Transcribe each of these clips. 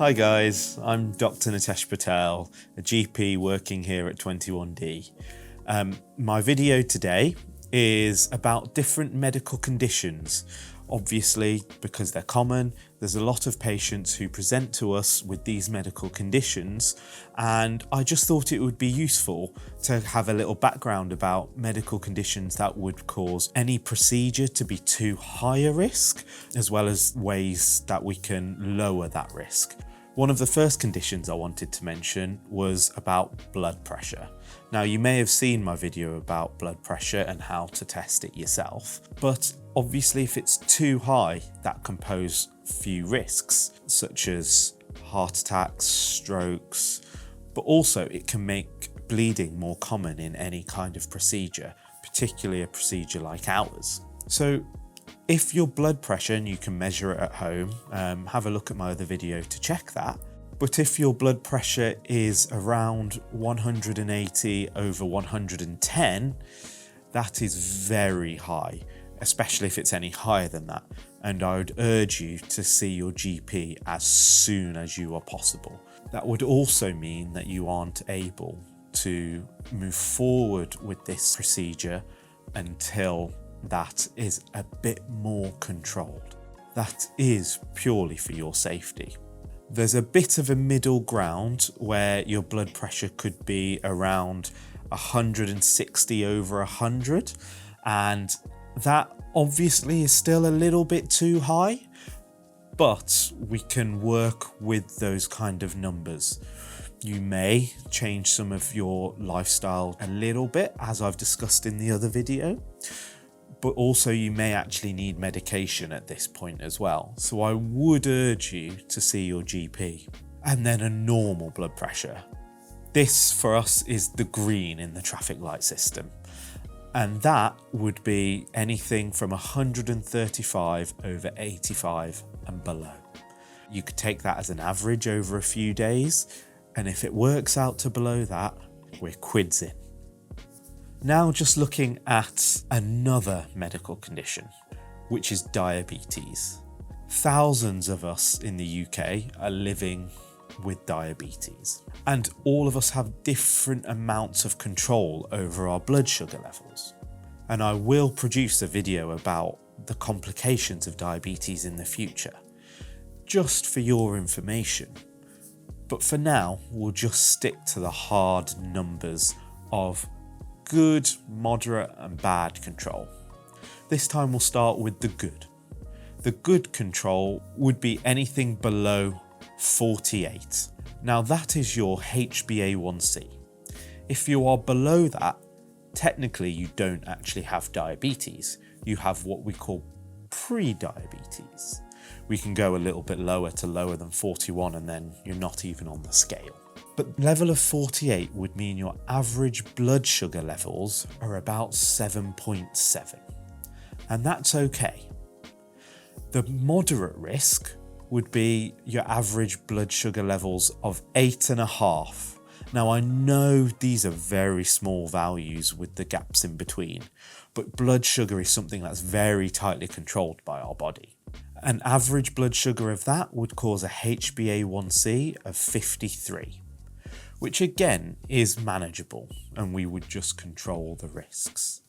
Hi guys, I'm Dr. Nitesh Patel, a GP working here at 21D. My video today is about different medical conditions. Obviously, because they're common, there's a lot of patients who present to us with these medical conditions, and I just thought it would be useful to have a little background about medical conditions that would cause any procedure to be too high a risk, as well as ways that we can lower that risk. One of the first conditions I wanted to mention was about blood pressure. Now, you may have seen my video about blood pressure and how to test it yourself, but obviously if it's too high, that can pose few risks, such as heart attacks, strokes, but also it can make bleeding more common in any kind of procedure, particularly a procedure like ours. So if your blood pressure, and you can measure it at home, have a look at my other video to check that, but if your blood pressure is around 180 over 110, that is very high, especially if it's any higher than that. And I would urge you to see your GP as soon as you are possible. That would also mean that you aren't able to move forward with this procedure until that is a bit more controlled. That is purely for your safety. There's a bit of a middle ground where your blood pressure could be around 160 over 100, and that obviously is still a little bit too high, but we can work with those kind of numbers. You may change some of your lifestyle a little bit, as I've discussed in the other video, but also you may actually need medication at this point as well. So I would urge you to see your GP. And then a normal blood pressure. This for us is the green in the traffic light system. And that would be anything from 135 over 85 and below. You could take that as an average over a few days, and if it works out to below that, we're quids in. Now just looking at another medical condition, which is diabetes. Thousands of us in the UK are living with diabetes, and all of us have different amounts of control over our blood sugar levels. And I will produce a video about the complications of diabetes in the future, just for your information. But for now, we'll just stick to the hard numbers of good, moderate and bad control. This time we'll start with the good. The good control would be anything below 48. Now that is your HbA1c. If you are below that, technically you don't actually have diabetes. You have what we call pre-diabetes. We can go a little bit lower to lower than 41, and then you're not even on the scale. But level of 48 would mean your average blood sugar levels are about 7.7, and that's okay. The moderate risk would be your average blood sugar levels of 8.5. Now I know these are very small values with the gaps in between, but blood sugar is something that's very tightly controlled by our body. An average blood sugar of that would cause a HbA1c of 53. Which again is manageable, and we would just control the risks.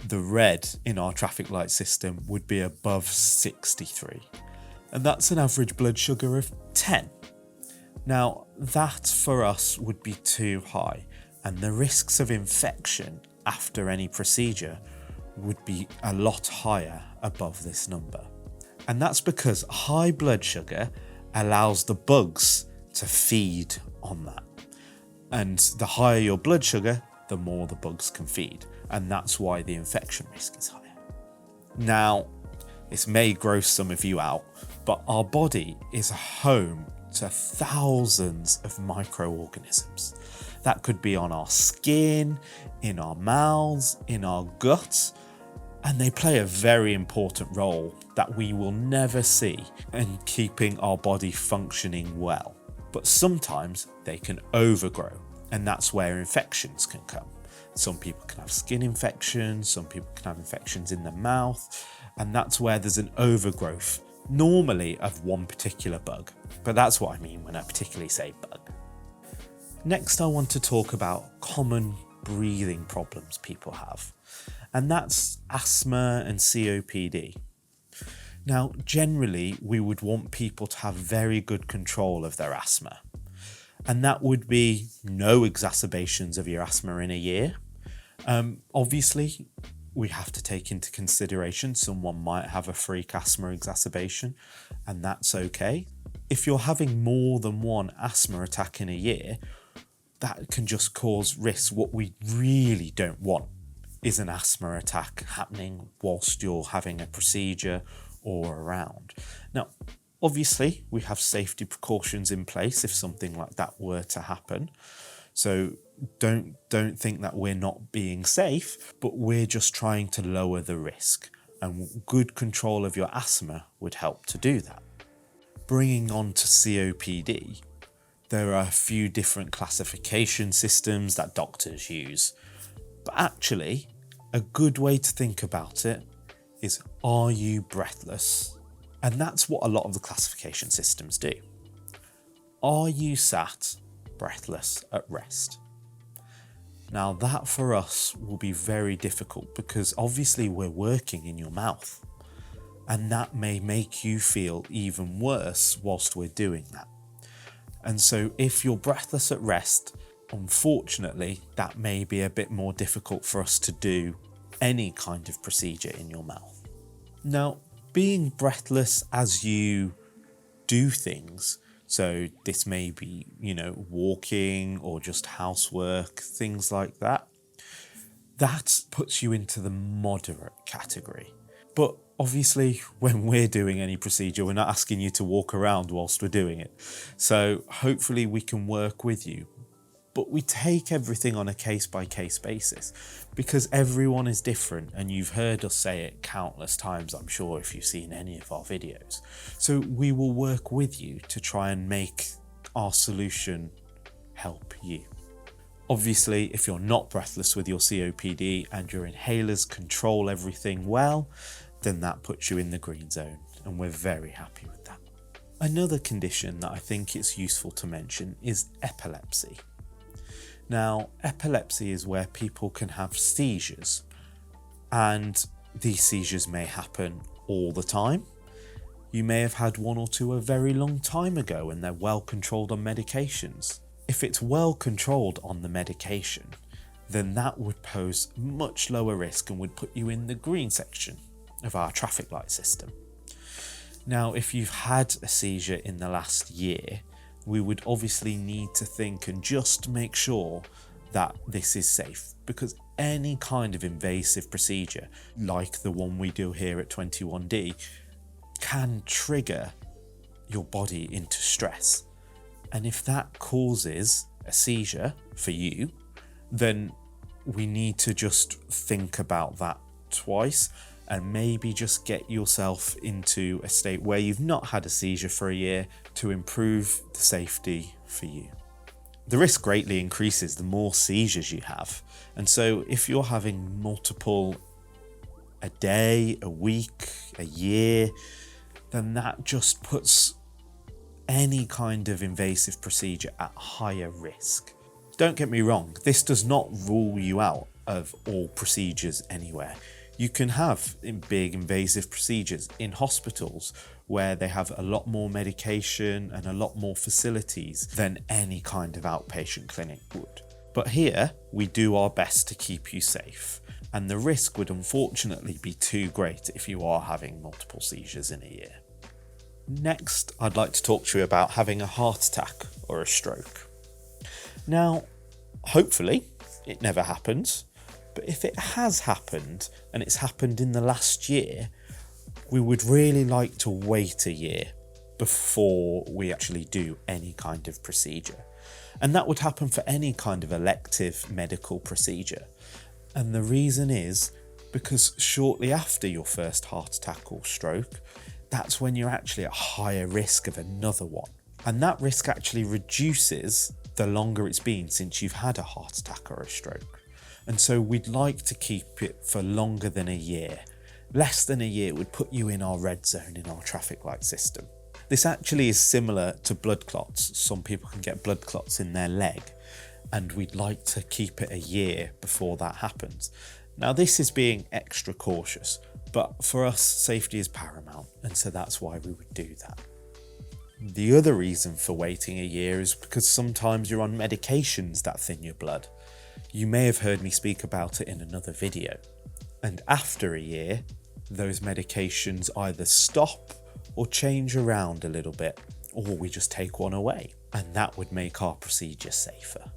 The red in our traffic light system would be above 63, and that's an average blood sugar of 10. Now that for us would be too high, and the risks of infection after any procedure would be a lot higher above this number. And that's because high blood sugar allows the bugs to feed on that. And the higher your blood sugar, the more the bugs can feed. And that's why the infection risk is higher. Now, this may gross some of you out, but our body is a home to thousands of microorganisms. That could be on our skin, in our mouths, in our gut, and they play a very important role that we will never see in keeping our body functioning well. But sometimes they can overgrow, and that's where infections can come. Some people can have skin infections, some people can have infections in the mouth, and that's where there's an overgrowth normally of one particular bug, but that's what I mean when I particularly say bug. Next, I want to talk about common breathing problems people have, and that's asthma and COPD. Now, generally, we would want people to have very good control of their asthma, and that would be no exacerbations of your asthma in a year. Obviously, we have to take into consideration someone might have a freak asthma exacerbation, and that's okay. If you're having more than one asthma attack in a year, that can just cause risks. What we really don't want is an asthma attack happening whilst you're having a procedure or around. Now, obviously, we have safety precautions in place if something like that were to happen. So don't think that we're not being safe, but we're just trying to lower the risk, and good control of your asthma would help to do that. Bringing on to COPD, there are a few different classification systems that doctors use, but actually a good way to think about it is, are you breathless? And that's what a lot of the classification systems do. Are you sat breathless at rest? Now that for us will be very difficult because obviously we're working in your mouth, and that may make you feel even worse whilst we're doing that. And so if you're breathless at rest, unfortunately, that may be a bit more difficult for us to do any kind of procedure in your mouth. Now, being breathless as you do things, so this may be, walking or just housework, things like that, that puts you into the moderate category. But obviously, when we're doing any procedure, we're not asking you to walk around whilst we're doing it. So hopefully we can work with you. But we take everything on a case-by-case basis because everyone is different, and you've heard us say it countless times, I'm sure, if you've seen any of our videos. So we will work with you to try and make our solution help you. Obviously, if you're not breathless with your COPD and your inhalers control everything well, then that puts you in the green zone, and we're very happy with that. Another condition that I think it's useful to mention is epilepsy. Now, epilepsy is where people can have seizures, and these seizures may happen all the time. You may have had one or two a very long time ago and they're well controlled on medications. If it's well controlled on the medication, then that would pose much lower risk and would put you in the green section of our traffic light system. Now, if you've had a seizure in the last year, we would obviously need to think and just make sure that this is safe, because any kind of invasive procedure, like the one we do here at 21D, can trigger your body into stress. And if that causes a seizure for you, then we need to just think about that twice and maybe just get yourself into a state where you've not had a seizure for a year to improve the safety for you. The risk greatly increases the more seizures you have. And so if you're having multiple a day, a week, a year, then that just puts any kind of invasive procedure at higher risk. Don't get me wrong, this does not rule you out of all procedures anywhere. You can have big invasive procedures in hospitals where they have a lot more medication and a lot more facilities than any kind of outpatient clinic would. But here, we do our best to keep you safe, and the risk would unfortunately be too great if you are having multiple seizures in a year. Next, I'd like to talk to you about having a heart attack or a stroke. Now, hopefully, it never happens. But if it has happened, and it's happened in the last year, we would really like to wait a year before we actually do any kind of procedure. And that would happen for any kind of elective medical procedure. And the reason is because shortly after your first heart attack or stroke, that's when you're actually at higher risk of another one. And that risk actually reduces the longer it's been since you've had a heart attack or a stroke. And so we'd like to keep it for longer than a year. Less than a year would put you in our red zone in our traffic light system. This actually is similar to blood clots. Some people can get blood clots in their leg, and we'd like to keep it a year before that happens. Now, this is being extra cautious, but for us, safety is paramount, and so that's why we would do that. The other reason for waiting a year is because sometimes you're on medications that thin your blood. You may have heard me speak about it in another video. And after a year, those medications either stop or change around a little bit, or we just take one away, and that would make our procedure safer.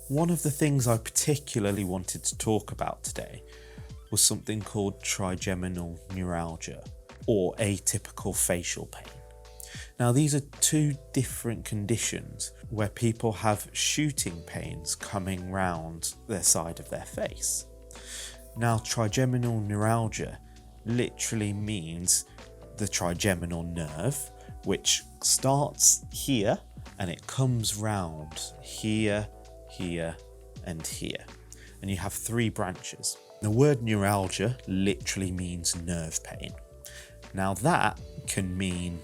One of the things I particularly wanted to talk about today was something called trigeminal neuralgia, or atypical facial pain. Now, these are two different conditions where people have shooting pains coming round their side of their face. Now, trigeminal neuralgia literally means the trigeminal nerve, which starts here and it comes round here, here, and here. And you have 3 branches. The word neuralgia literally means nerve pain. Now, that can mean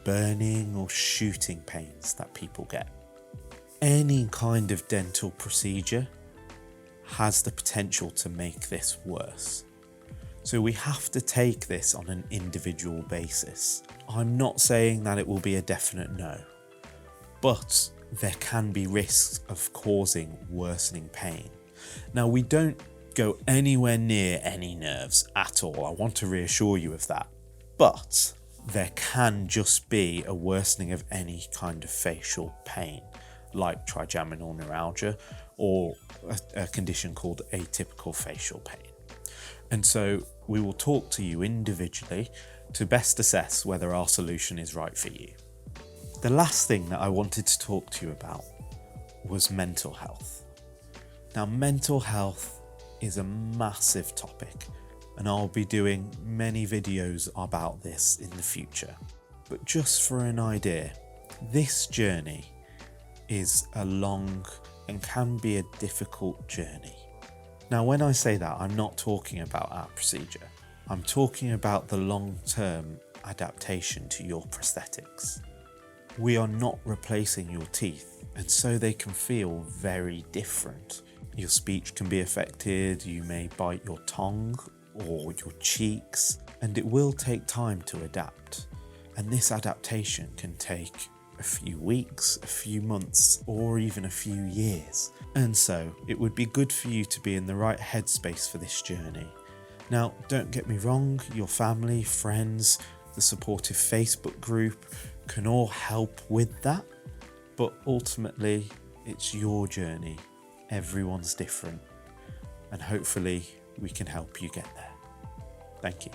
burning or shooting pains that people get. Any kind of dental procedure has the potential to make this worse. So we have to take this on an individual basis. I'm not saying that it will be a definite no, but there can be risks of causing worsening pain. Now, we don't go anywhere near any nerves at all. I want to reassure you of that. But there can just be a worsening of any kind of facial pain, like trigeminal neuralgia or a condition called atypical facial pain. And so we will talk to you individually to best assess whether our solution is right for you. The last thing that I wanted to talk to you about was mental health. Now, mental health is a massive topic, and I'll be doing many videos about this in the future. But just for an idea, this journey is a long and can be a difficult journey. Now, when I say that, I'm not talking about our procedure. I'm talking about the long-term adaptation to your prosthetics. We are not replacing your teeth, and so they can feel very different. Your speech can be affected, you may bite your tongue or your cheeks, and it will take time to adapt. And this adaptation can take a few weeks, a few months, or even a few years. And so it would be good for you to be in the right headspace for this journey. Now, don't get me wrong, your family, friends, the supportive Facebook group can all help with that, but ultimately it's your journey. Everyone's different, and hopefully we can help you get there. Thank you.